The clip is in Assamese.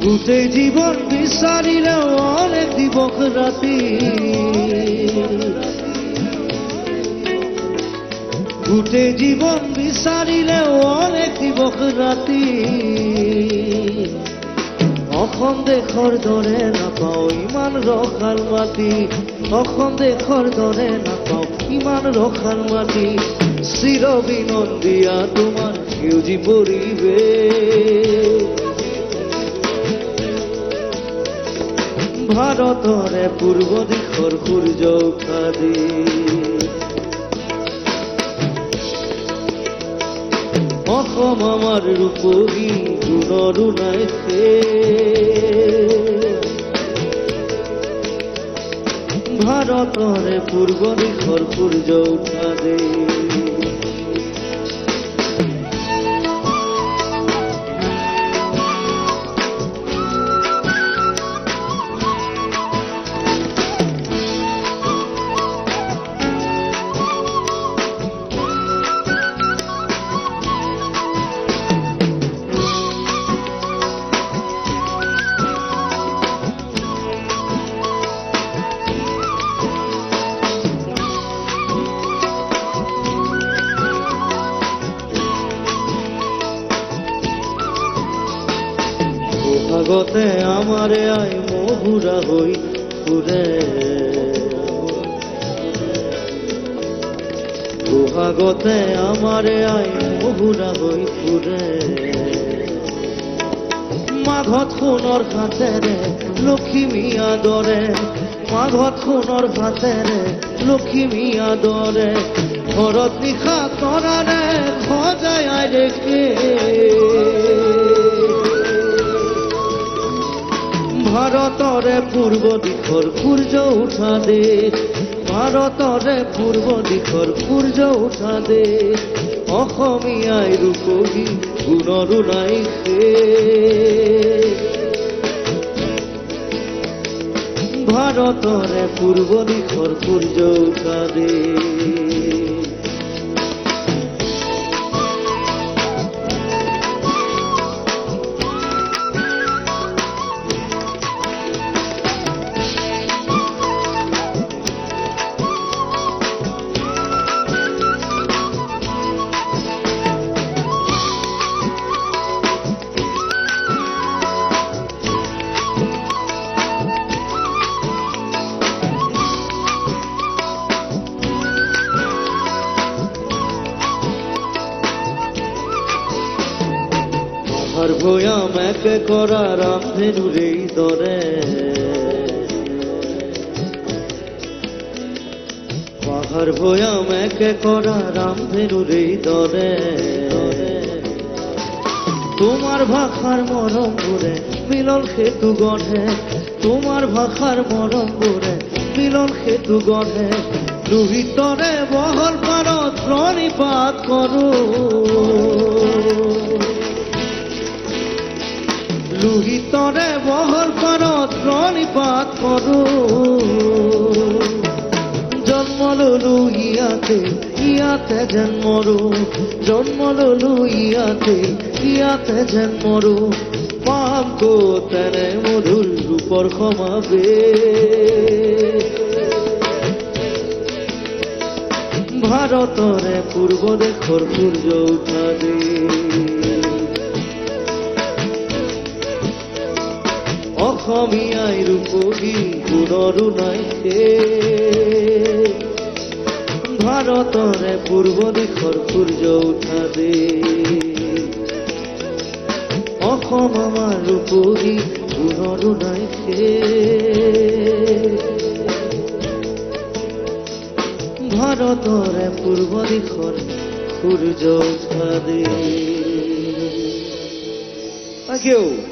গোটেই জীৱন বিচাৰিলেও অনেক দিৱস ৰাতি, গোটেই জীৱন বিচাৰিলেও অনেক দিৱস ৰাতি, অসম দেশৰ দৰে নাপাওঁ ইমান ৰসাল মাটি, অসম দেশৰ দৰে নাপাওঁ ইমান ৰসাল মাটি, চিৰ বিনন্দীয়া তোমাৰ সেউজী পৰিৱেশ, ভাৰতৰে পূৰ্ব দিশৰ সূৰ্য উঠা দেশ, অসম আমাৰ ৰূপহী গুণৰো নাই শেষ, ভাৰতৰে পূৰ্ব দিশৰ সূৰ্য উঠা দেশ। বহাগতে আমাৰে আই মহুৰা হৈ ফুৰে, বহাগতে আমাৰে আই মহুৰা হৈ ফুৰে, মাঘত সোণৰ হাতেৰে লখিমী আদৰে, মাঘত সোণৰ হাতেৰে লখিমী আদৰে, ঘৰত নিশা তৰাৰে সজাই আই দেখে, ভাৰতৰে পূৰ্ব দিশৰ সূৰ্য উঠা দেশ, ভাৰতৰে পূৰ্ব দিশৰ সূৰ্য উঠা দেশ, অসমীয়াই ৰূপহী গুণৰো নাই শেষ, ভাৰতৰে পূৰ্ব দিশৰ সূৰ্য উঠা দেশ। ভৈয়াম একে কৰা ৰামধেনুৰ এই দৰে, পাহাৰ ভৈয়াম একে কৰা ৰামধেনুৰ এই দৰে, তোমাৰ ভাষাৰ মৰমবোৰে মিলন সেতু গঢ়ে, তোমাৰ ভাষাৰ মৰমবোৰে মিলন সেতু গঢ়ে, লোহিতৰে বহল পাৰত প্ৰণিপাত কৰোঁ, লোহিতৰে বহল পাৰত প্ৰণিপাত কৰোঁ, জন্ম ললো ইয়াতে ইয়াতে যেন মৰো, জন্ম ললো ইয়াতে ইয়াতে যেন মৰো, পাম ক'ত এনে মধুৰ ৰূপৰ সমাবেশ, ভাৰতৰে পূৰ্ব দেশৰ সূৰ্য উঠা দেশ, অসমীয়াই ৰূপহী গুণৰো নাই শেষ, ভাৰতৰে পূৰ্ব দিশৰ সূৰ্য উঠা দেশ, অসম আমাৰ ৰূপহী গুণৰো নাই শেষ, ভাৰতৰে পূৰ্ব দিশৰ সূৰ্য উঠা দেশ। Thank you.